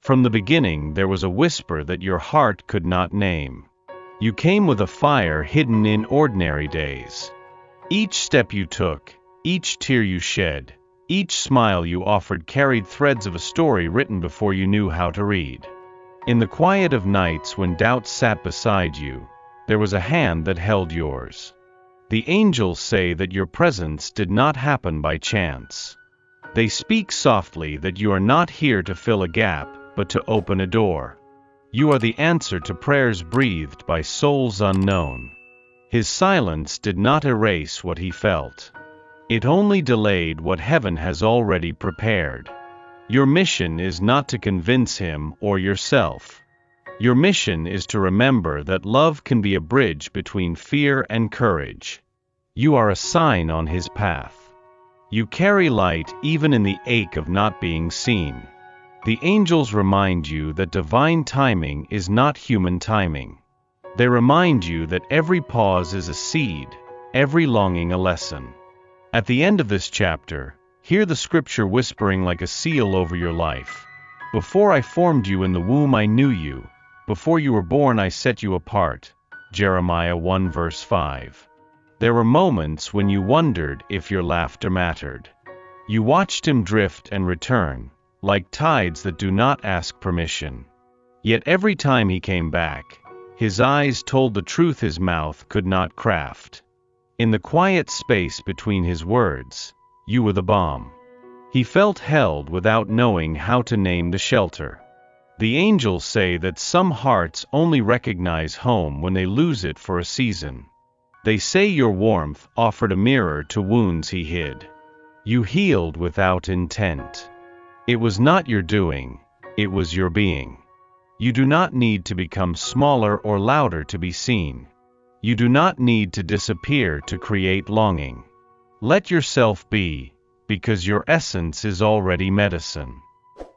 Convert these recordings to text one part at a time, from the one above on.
From the beginning there was a whisper that your heart could not name. You came with a fire hidden in ordinary days. Each step you took, each tear you shed, each smile you offered carried threads of a story written before you knew how to read. In the quiet of nights when doubt sat beside you, there was a hand that held yours. The angels say that your presence did not happen by chance. They speak softly that you are not here to fill a gap, but to open a door. You are the answer to prayers breathed by souls unknown. His silence did not erase what he felt. It only delayed what heaven has already prepared. Your mission is not to convince him or yourself. Your mission is to remember that love can be a bridge between fear and courage. You are a sign on his path. You carry light even in the ache of not being seen. The angels remind you that divine timing is not human timing. They remind you that every pause is a seed, every longing a lesson. At the end of this chapter, hear the scripture whispering like a seal over your life. Before I formed you in the womb I knew you. Before you were born I set you apart. Jeremiah 1 verse 5. There were moments when you wondered if your laughter mattered. You watched him drift and return, like tides that do not ask permission. Yet every time he came back, his eyes told the truth his mouth could not craft. In the quiet space between his words, you were the balm. He felt held without knowing how to name the shelter. The angels say that some hearts only recognize home when they lose it for a season. They say your warmth offered a mirror to wounds he hid. You healed without intent. It was not your doing, it was your being. You do not need to become smaller or louder to be seen. You do not need to disappear to create longing. Let yourself be, because your essence is already medicine.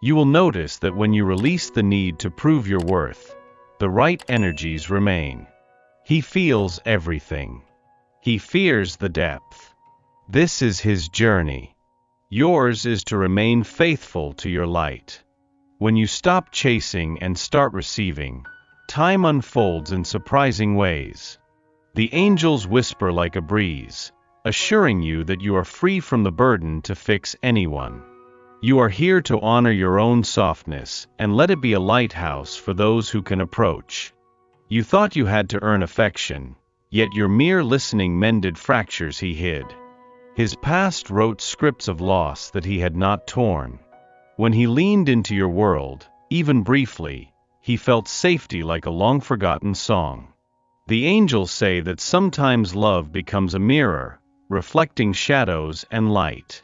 You will notice that when you release the need to prove your worth, the right energies remain. He feels everything. He fears the depth. This is his journey. Yours is to remain faithful to your light. When you stop chasing and start receiving, time unfolds in surprising ways. The angels whisper like a breeze, assuring you that you are free from the burden to fix anyone. You are here to honor your own softness and let it be a lighthouse for those who can approach. You thought you had to earn affection, yet your mere listening mended fractures he hid. His past wrote scripts of loss that he had not torn. When he leaned into your world, even briefly, he felt safety like a long-forgotten song. The angels say that sometimes love becomes a mirror, reflecting shadows and light.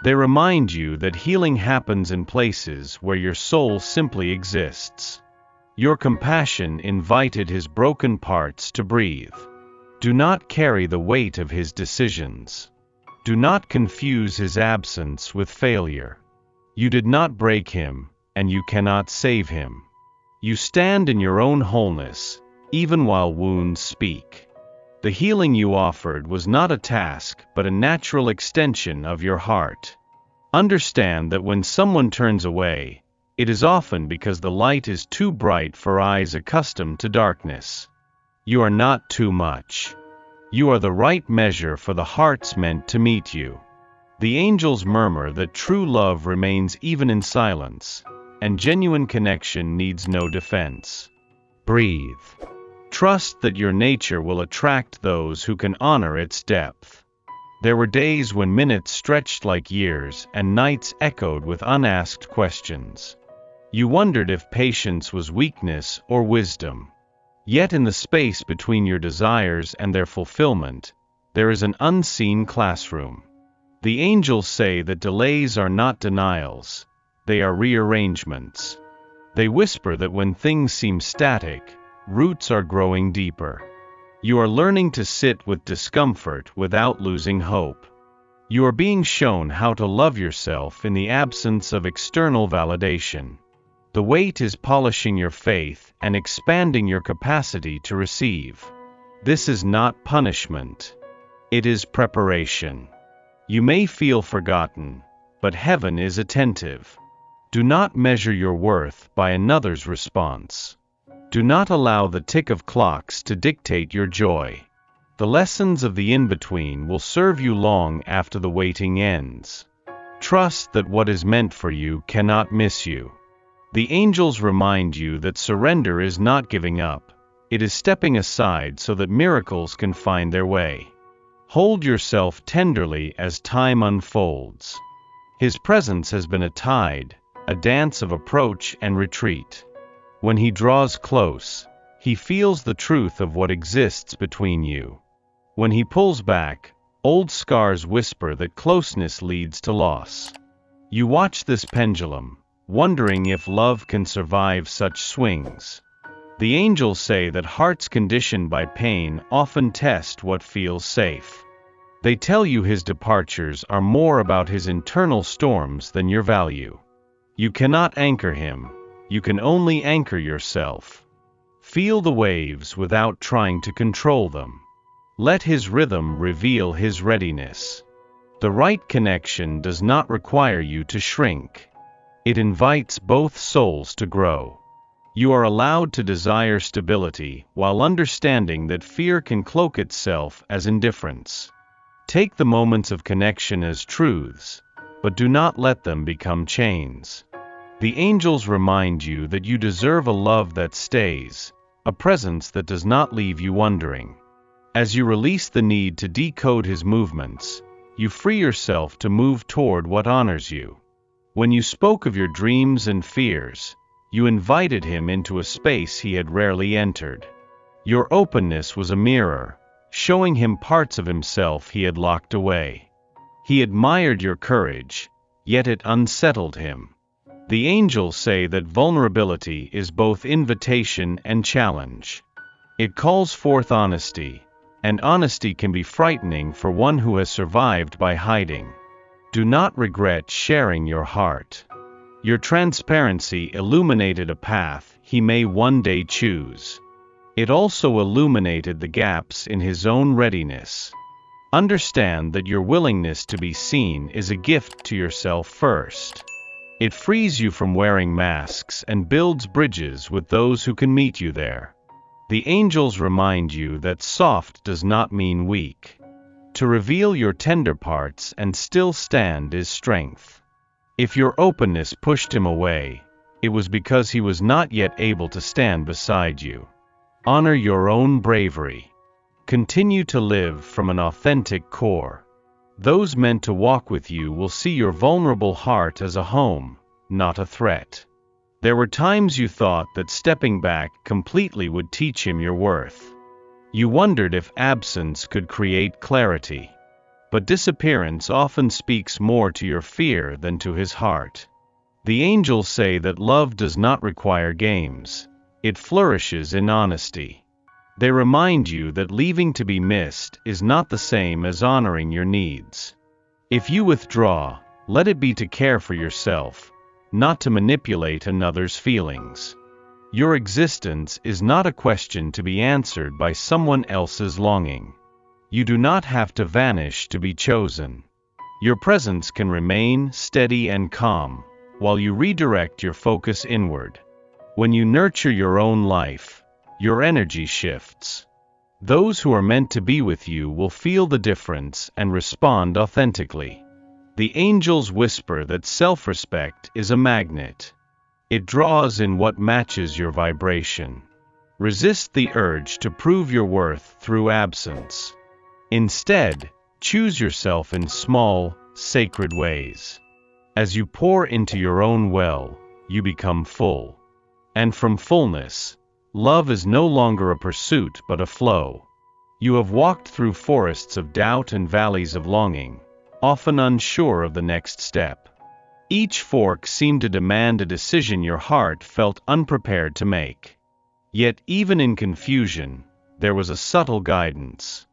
They remind you that healing happens in places where your soul simply exists. Your compassion invited his broken parts to breathe. Do not carry the weight of his decisions. Do not confuse his absence with failure. You did not break him, and you cannot save him. You stand in your own wholeness, even while wounds speak. The healing you offered was not a task, but a natural extension of your heart. Understand that when someone turns away, it is often because the light is too bright for eyes accustomed to darkness. You are not too much. You are the right measure for the hearts meant to meet you. The angels murmur that true love remains even in silence, and genuine connection needs no defense. Breathe. Trust that your nature will attract those who can honor its depth. There were days when minutes stretched like years and nights echoed with unasked questions. You wondered if patience was weakness or wisdom. Yet in the space between your desires and their fulfillment, there is an unseen classroom. The angels say that delays are not denials, they are rearrangements. They whisper that when things seem static, roots are growing deeper. You are learning to sit with discomfort without losing hope. You are being shown how to love yourself in the absence of external validation. The weight is polishing your faith and expanding your capacity to receive. This is not punishment. It is preparation. You may feel forgotten, but heaven is attentive. Do not measure your worth by another's response. Do not allow the tick of clocks to dictate your joy. The lessons of the in-between will serve you long after the waiting ends. Trust that what is meant for you cannot miss you. The angels remind you that surrender is not giving up. It is stepping aside so that miracles can find their way. Hold yourself tenderly as time unfolds. His presence has been a tide, a dance of approach and retreat. When he draws close, he feels the truth of what exists between you. When he pulls back, old scars whisper that closeness leads to loss. You watch this pendulum, wondering if love can survive such swings. The angels say that hearts conditioned by pain often test what feels safe. They tell you his departures are more about his internal storms than your value. You cannot anchor him, you can only anchor yourself. Feel the waves without trying to control them. Let his rhythm reveal his readiness. The right connection does not require you to shrink. It invites both souls to grow. You are allowed to desire stability while understanding that fear can cloak itself as indifference. Take the moments of connection as truths, but do not let them become chains. The angels remind you that you deserve a love that stays, a presence that does not leave you wondering. As you release the need to decode his movements, you free yourself to move toward what honors you. When you spoke of your dreams and fears, you invited him into a space he had rarely entered. Your openness was a mirror, showing him parts of himself he had locked away. He admired your courage, yet it unsettled him. The angels say that vulnerability is both invitation and challenge. It calls forth honesty, and honesty can be frightening for one who has survived by hiding. Do not regret sharing your heart. Your transparency illuminated a path he may one day choose. It also illuminated the gaps in his own readiness. Understand that your willingness to be seen is a gift to yourself first. It frees you from wearing masks and builds bridges with those who can meet you there. The angels remind you that soft does not mean weak. To reveal your tender parts and still stand is strength. If your openness pushed him away, it was because he was not yet able to stand beside you. Honor your own bravery. Continue to live from an authentic core. Those meant to walk with you will see your vulnerable heart as a home, not a threat. There were times you thought that stepping back completely would teach him your worth. You wondered if absence could create clarity. But disappearance often speaks more to your fear than to his heart. The angels say that love does not require games. It flourishes in honesty. They remind you that leaving to be missed is not the same as honoring your needs. If you withdraw, let it be to care for yourself, not to manipulate another's feelings. Your existence is not a question to be answered by someone else's longing. You do not have to vanish to be chosen. Your presence can remain steady and calm, while you redirect your focus inward. When you nurture your own life, your energy shifts. Those who are meant to be with you will feel the difference and respond authentically. The angels whisper that self-respect is a magnet. It draws in what matches your vibration. Resist the urge to prove your worth through absence. Instead, choose yourself in small, sacred ways. As you pour into your own well, you become full. And from fullness, love is no longer a pursuit but a flow. You have walked through forests of doubt and valleys of longing, often unsure of the next step. Each fork seemed to demand a decision your heart felt unprepared to make. Yet even in confusion, there was a subtle guidance.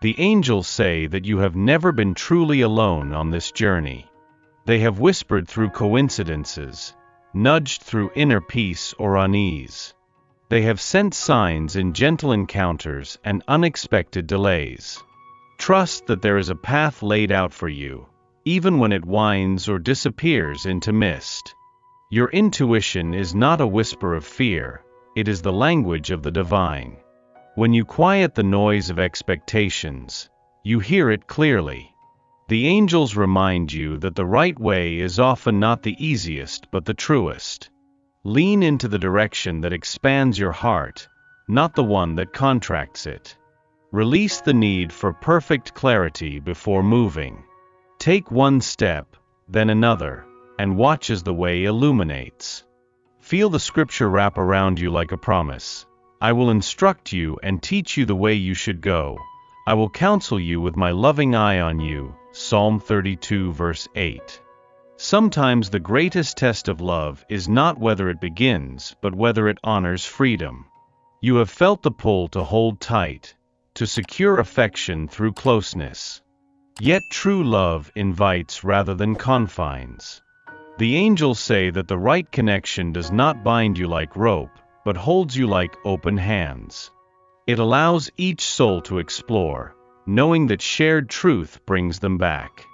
The angels say that you have never been truly alone on this journey. They have whispered through coincidences, nudged through inner peace or unease. They have sent signs in gentle encounters and unexpected delays. Trust that there is a path laid out for you, even when it winds or disappears into mist. Your intuition is not a whisper of fear, it is the language of the divine. When you quiet the noise of expectations, you hear it clearly. The angels remind you that the right way is often not the easiest but the truest. Lean into the direction that expands your heart, not the one that contracts it. Release the need for perfect clarity before moving. Take one step, then another, and watch as the way illuminates. Feel the scripture wrap around you like a promise. I will instruct you and teach you the way you should go. I will counsel you with my loving eye on you. Psalm 32 verse 8. Sometimes the greatest test of love is not whether it begins, but whether it honors freedom. You have felt the pull to hold tight, to secure affection through closeness. Yet true love invites rather than confines. The angels say that the right connection does not bind you like rope, but holds you like open hands. It allows each soul to explore, knowing that shared truth brings them back.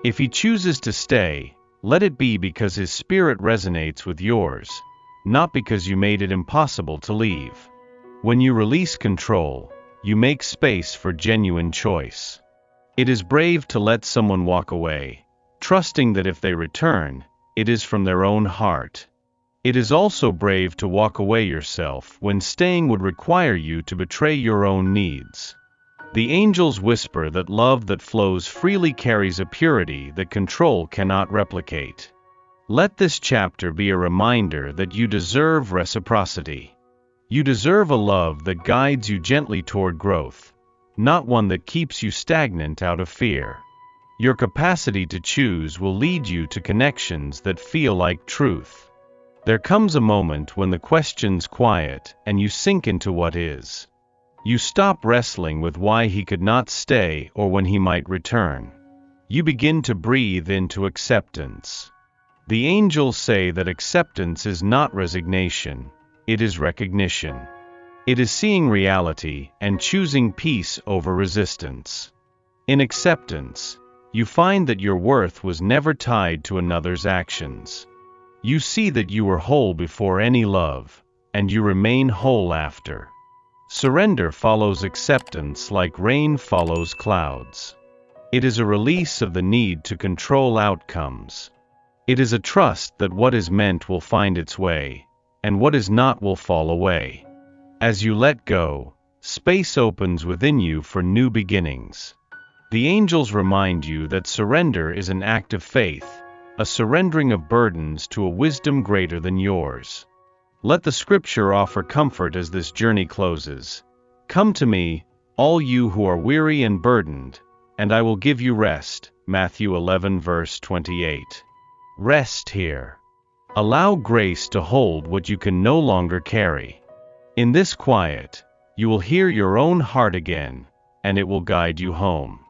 If he chooses to stay, let it be because his spirit resonates with yours, not because you made it impossible to leave. When you release control, you make space for genuine choice. It is brave to let someone walk away, trusting that if they return, it is from their own heart. It is also brave to walk away yourself when staying would require you to betray your own needs. The angels whisper that love that flows freely carries a purity that control cannot replicate. Let this chapter be a reminder that you deserve reciprocity. You deserve a love that guides you gently toward growth, not one that keeps you stagnant out of fear. Your capacity to choose will lead you to connections that feel like truth. There comes a moment when the questions quiet and you sink into what is. You stop wrestling with why he could not stay or when he might return. You begin to breathe into acceptance. The angels say that acceptance is not resignation, it is recognition. It is seeing reality and choosing peace over resistance. In acceptance, you find that your worth was never tied to another's actions. You see that you were whole before any love, and you remain whole after. Surrender follows acceptance like rain follows clouds. It is a release of the need to control outcomes. It is a trust that what is meant will find its way, and what is not will fall away. As you let go, space opens within you for new beginnings. The angels remind you that surrender is an act of faith, a surrendering of burdens to a wisdom greater than yours. Let the scripture offer comfort as this journey closes. Come to me, all you who are weary and burdened, and I will give you rest. Matthew 11 verse 28. Rest here. Allow grace to hold what you can no longer carry. In this quiet, you will hear your own heart again, and it will guide you home.